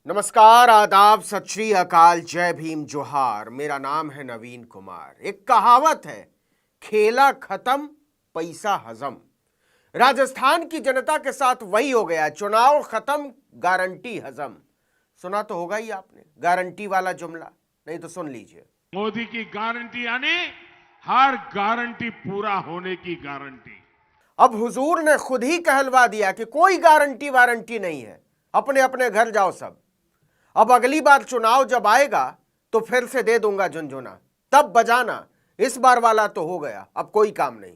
नमस्कार, आदाब, सत श्री अकाल, जय भीम, जोहार। मेरा नाम है नवीन कुमार। एक कहावत है, खेला खत्म पैसा हजम। राजस्थान की जनता के साथ वही हो गया। चुनाव खत्म, गारंटी हजम। सुना तो होगा ही आपने गारंटी वाला जुमला, नहीं तो सुन लीजिए। मोदी की गारंटी यानी हर गारंटी पूरा होने की गारंटी। अब हुजूर ने खुद ही कहलवा दिया कि कोई गारंटी वारंटी नहीं है, अपने अपने घर जाओ सब। अब अगली बार चुनाव जब आएगा तो फिर से दे दूंगा झुनझुना, तब बजाना। इस बार वाला तो हो गया, अब कोई काम नहीं।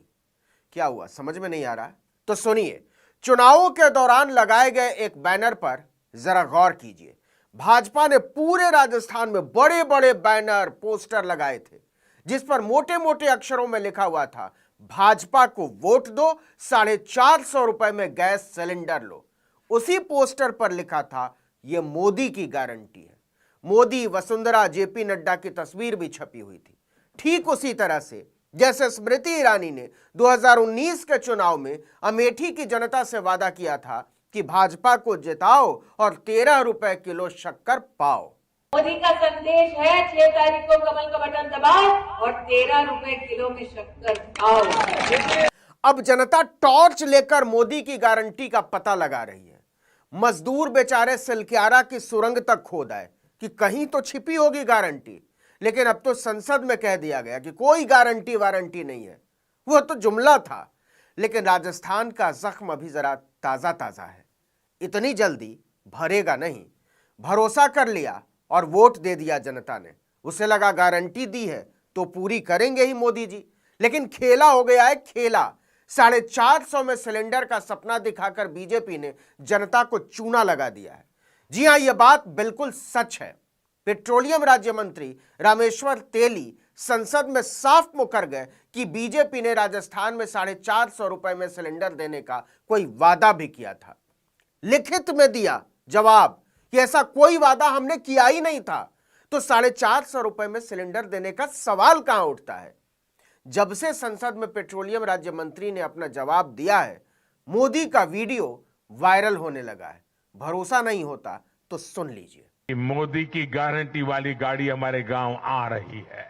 क्या हुआ, समझ में नहीं आ रहा? तो सुनिए, चुनावों के दौरान लगाए गए एक बैनर पर जरा गौर कीजिए। भाजपा ने पूरे राजस्थान में बड़े बड़े बैनर पोस्टर लगाए थे, जिस पर मोटे मोटे अक्षरों में लिखा हुआ था, भाजपा को वोट दो, 450 रुपए में गैस सिलेंडर लो। उसी पोस्टर पर लिखा था, यह मोदी की गारंटी है। मोदी, वसुंधरा, जेपी नड्डा की तस्वीर भी छपी हुई थी। ठीक उसी तरह से जैसे स्मृति ईरानी ने 2019 के चुनाव में अमेठी की जनता से वादा किया था कि भाजपा को जिताओ और 13 रुपए किलो शक्कर पाओ। मोदी का संदेश है 6 तारीख को कमल का बटन दबाओ और 13 रुपए किलो में शक्कर खाओ। अब जनता टॉर्च लेकर मोदी की गारंटी का पता लगा रही है। मजदूर बेचारे सिलक्यारा की सुरंग तक खोद आए कि कहीं तो छिपी होगी गारंटी, लेकिन अब तो संसद में कह दिया गया कि कोई गारंटी वारंटी नहीं है। वो तो जुमला था, लेकिन राजस्थान का जख्म अभी जरा ताजा ताजा है। इतनी जल्दी भरेगा नहीं। भरोसा कर लिया और वोट दे दिया जनता ने। उसे लगा गारंटी दी है तो पूरी करेंगे ही मोदी जी, लेकिन खेला हो गया है खेला। 450 में सिलेंडर का सपना दिखाकर बीजेपी ने जनता को चूना लगा दिया है। जी हां, यह बात बिल्कुल सच है। पेट्रोलियम राज्य मंत्री रामेश्वर तेली संसद में साफ मुकर गए कि बीजेपी ने राजस्थान में 450 रुपए में सिलेंडर देने का कोई वादा भी किया था। लिखित में दिया जवाब कि ऐसा कोई वादा हमने किया ही नहीं था। तो 450 रुपए में सिलेंडर देने का सवाल कहां उठता है? जब से संसद में पेट्रोलियम राज्य मंत्री ने अपना जवाब दिया है, मोदी का वीडियो वायरल होने लगा है। भरोसा नहीं होता तो सुन लीजिए। मोदी की गारंटी वाली गाड़ी हमारे गांव आ रही है।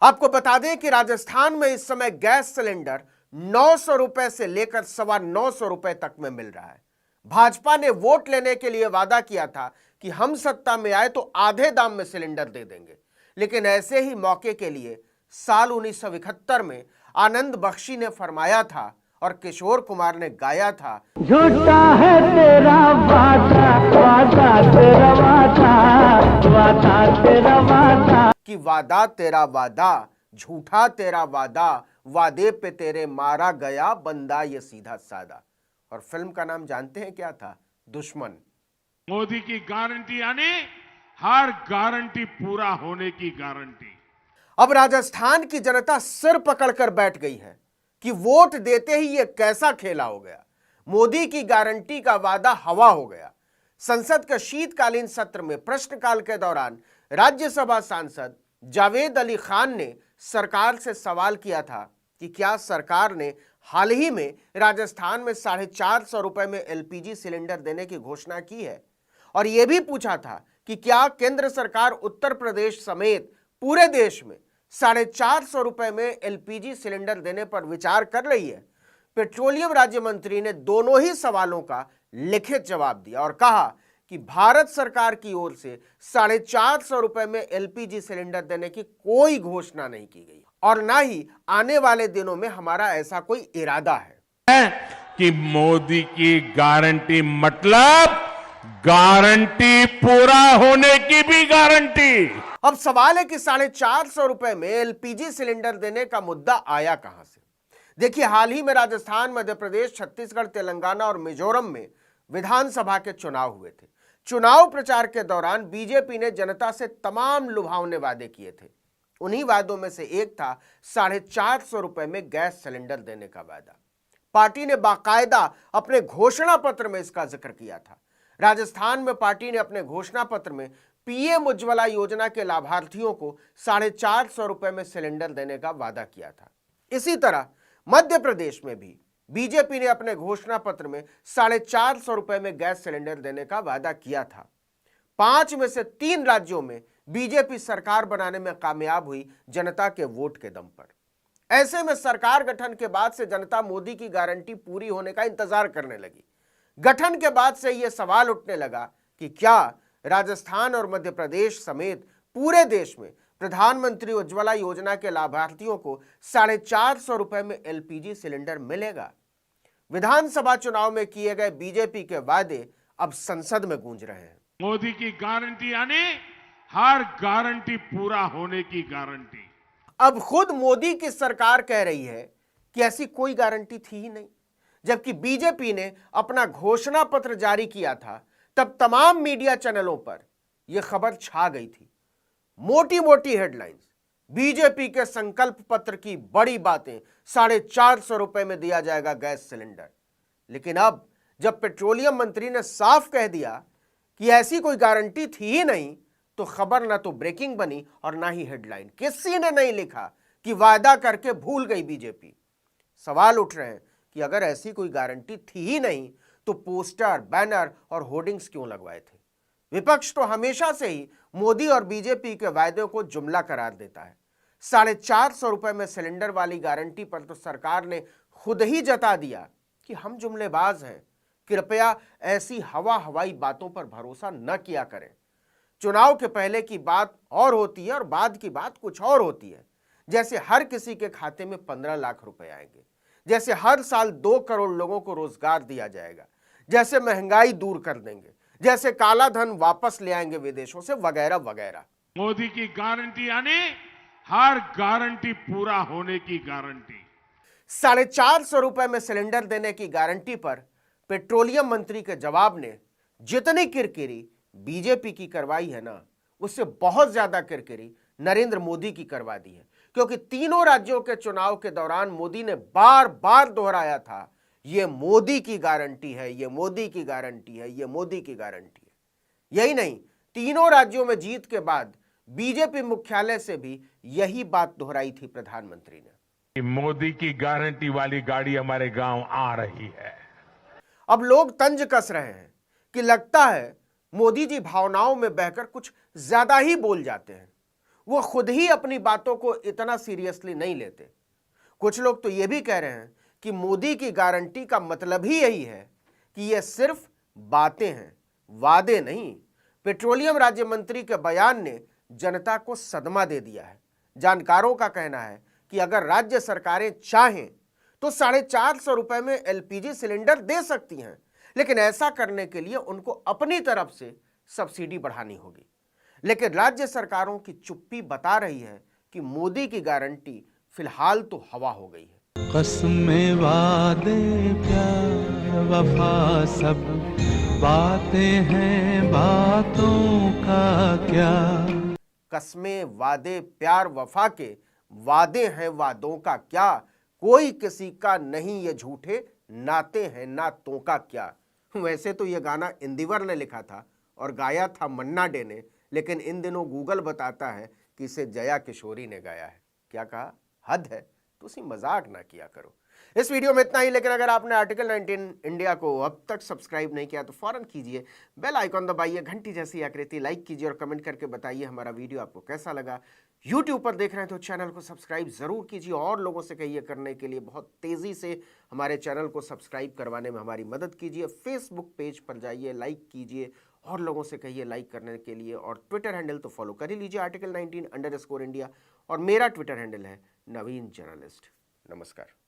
आपको बता दें कि राजस्थान में इस समय गैस सिलेंडर 900 रुपए से लेकर 925 रुपए तक में मिल रहा है। भाजपा ने वोट लेने के लिए वादा किया था कि हम सत्ता में आए तो आधे दाम में सिलेंडर दे देंगे, लेकिन ऐसे ही मौके के लिए साल 1971 में आनंद बख्शी ने फरमाया था और किशोर कुमार ने गाया था, झूठा है तेरा वादा, वादा तेरा वादा, वादा तेरा वादा, कि वादा तेरा वादा, झूठा तेरा वादा, वादे पे तेरे मारा गया बंदा ये सीधा सादा। और फिल्म का नाम जानते हैं क्या था? दुश्मन। मोदी की गारंटी यानी हर गारंटी पूरा होने की गारंटी। अब राजस्थान की जनता सिर पकड़कर बैठ गई है कि वोट देते ही यह कैसा खेला हो गया। मोदी की गारंटी का वादा हवा हो गया। संसद के शीतकालीन सत्र में प्रश्नकाल के दौरान राज्यसभा सांसद जावेद अली खान ने सरकार से सवाल किया था कि क्या सरकार ने हाल ही में राजस्थान में 450 रुपए में एलपीजी सिलेंडर देने की घोषणा की है, और यह भी पूछा था कि क्या केंद्र सरकार उत्तर प्रदेश समेत पूरे देश में 450 रुपए में एलपीजी सिलेंडर देने पर विचार कर रही है। पेट्रोलियम राज्य मंत्री ने दोनों ही सवालों का लिखित जवाब दिया और कहा कि भारत सरकार की ओर से 450 रुपए में एलपीजी सिलेंडर देने की कोई घोषणा नहीं की गई और ना ही आने वाले दिनों में हमारा ऐसा कोई इरादा है। कि मोदी की गारंटी मतलब गारंटी पूरा होने की भी गारंटी। अब सवाल है कि 450 रुपए में एलपीजी सिलेंडर देने का मुद्दा आया कहां से? देखिए, हाल ही में राजस्थान, मध्य प्रदेश, छत्तीसगढ़, तेलंगाना और मिजोरम में विधानसभा के चुनाव हुए थे। चुनाव प्रचार के दौरान बीजेपी ने जनता से तमाम लुभावने वादे किए थे। उन्हीं वादों में से एक था 450 रुपए में गैस सिलेंडर देने का वादा। पार्टी ने बाकायदा अपने घोषणा पत्र में इसका जिक्र किया था। राजस्थान में पार्टी ने अपने घोषणा पत्र में पीएम उज्ज्वला योजना के लाभार्थियों को 450 रुपए में सिलेंडर देने का वादा किया था। इसी तरह मध्य प्रदेश में भी बीजेपी ने अपने घोषणा पत्र में 450 रुपए में गैस सिलेंडर देने का वादा किया था। 5 में से 3 राज्यों में बीजेपी सरकार बनाने में कामयाब हुई जनता के वोट के दम पर। ऐसे में सरकार गठन के बाद से जनता मोदी की गारंटी पूरी होने का इंतजार करने लगी। गठन के बाद से यह सवाल उठने लगा कि क्या राजस्थान और मध्य प्रदेश समेत पूरे देश में प्रधानमंत्री उज्ज्वला योजना के लाभार्थियों को 450 रुपए में एलपीजी सिलेंडर मिलेगा। विधानसभा चुनाव में किए गए बीजेपी के वादे अब संसद में गूंज रहे हैं। मोदी की गारंटी यानी हर गारंटी पूरा होने की गारंटी। अब खुद मोदी की सरकार कह रही है कि ऐसी कोई गारंटी थी ही नहीं। जबकि बीजेपी ने अपना घोषणा पत्र जारी किया था तब तमाम मीडिया चैनलों पर यह खबर छा गई थी। मोटी मोटी हेडलाइंस, बीजेपी के संकल्प पत्र की बड़ी बातें, 450 रुपए में दिया जाएगा गैस सिलेंडर। लेकिन अब जब पेट्रोलियम मंत्री ने साफ कह दिया कि ऐसी कोई गारंटी थी ही नहीं, तो खबर ना तो ब्रेकिंग बनी और ना ही हेडलाइन। किसी ने नहीं लिखा कि वादा करके भूल गई बीजेपी। सवाल उठ रहे हैं कि अगर ऐसी कोई गारंटी थी ही नहीं तो पोस्टर, बैनर और होर्डिंग्स क्यों लगवाए थे। विपक्ष तो हमेशा से ही मोदी और बीजेपी के वायदों को जुमला करार देता है। 450 रुपए में सिलेंडर वाली गारंटी पर तो सरकार ने खुद ही जता दिया कि हम जुमलेबाज हैं। कृपया ऐसी हवाई बातों पर भरोसा न किया करें। चुनाव के पहले की बात और होती है और बाद की बात कुछ और होती है। जैसे हर किसी के खाते में 15 लाख रुपए आएंगे, जैसे हर साल 2 करोड़ लोगों को रोजगार दिया जाएगा, जैसे महंगाई दूर कर देंगे, जैसे काला धन वापस ले आएंगे विदेशों से, वगैरह वगैरह। मोदी की गारंटी यानी हर गारंटी पूरा होने की गारंटी। 450 रुपए में सिलेंडर देने की गारंटी पर पेट्रोलियम मंत्री के जवाब ने जितनी किरकिरी बीजेपी की करवाई है ना, उससे बहुत ज्यादा किरकिरी नरेंद्र मोदी की करवा दी है। क्योंकि तीनों राज्यों के चुनाव के दौरान मोदी ने बार बार दोहराया था, यह मोदी की गारंटी है, यह मोदी की गारंटी है, यह मोदी की गारंटी है। यही नहीं, तीनों राज्यों में जीत के बाद बीजेपी मुख्यालय से भी यही बात दोहराई थी प्रधानमंत्री ने। मोदी की गारंटी वाली गाड़ी हमारे गांव आ रही है। अब लोग तंज कस रहे हैं कि लगता है मोदी जी भावनाओं में बहकर कुछ ज्यादा ही बोल जाते हैं। वो खुद ही अपनी बातों को इतना सीरियसली नहीं लेते। कुछ लोग तो ये भी कह रहे हैं कि मोदी की गारंटी का मतलब ही यही है कि ये सिर्फ बातें हैं, वादे नहीं। पेट्रोलियम राज्य मंत्री के बयान ने जनता को सदमा दे दिया है। जानकारों का कहना है कि अगर राज्य सरकारें चाहें तो 450 रुपए में एलपीजी सिलेंडर दे सकती हैं, लेकिन ऐसा करने के लिए उनको अपनी तरफ से सब्सिडी बढ़ानी होगी। लेकिन राज्य सरकारों की चुप्पी बता रही है कि मोदी की गारंटी फिलहाल तो हवा हो गई है। कसमें, वादे, प्यार, वफा सब बातें हैं, बातों का क्या। कसमें, वादे, प्यार, वफा के वादे हैं, वादों का क्या। कोई किसी का नहीं, ये झूठे नाते हैं, नातों का क्या। वैसे तो ये गाना इंदिवर ने लिखा था और गाया था मन्ना डे ने, लेकिन इन दिनों गूगल बताता है कि इसे जया किशोरी ने गाया है। क्या कहा? हद है, तुसी मजाक ना किया करो। इस वीडियो में इतना ही, लेकिन अगर आपने आर्टिकल 19 इंडिया को अब तक सब्सक्राइब नहीं किया तो फौरन कीजिए, बेल आइकॉन दबाइए, घंटी जैसी आकृति लाइक कीजिए और कमेंट करके बताइए हमारा वीडियो आपको कैसा लगा। यूट्यूब पर देख रहे हैं तो चैनल को सब्सक्राइब जरूर कीजिए और लोगों से कहिए करने के लिए। बहुत तेजी से हमारे चैनल को सब्सक्राइब करवाने में हमारी मदद कीजिए। फेसबुक पेज पर जाइए, लाइक कीजिए और लोगों से कहिए लाइक करने के लिए। और ट्विटर हैंडल तो फॉलो कर ही लीजिए, आर्टिकल 19_इंडिया, और मेरा ट्विटर हैंडल है नवीन जर्नलिस्ट। नमस्कार।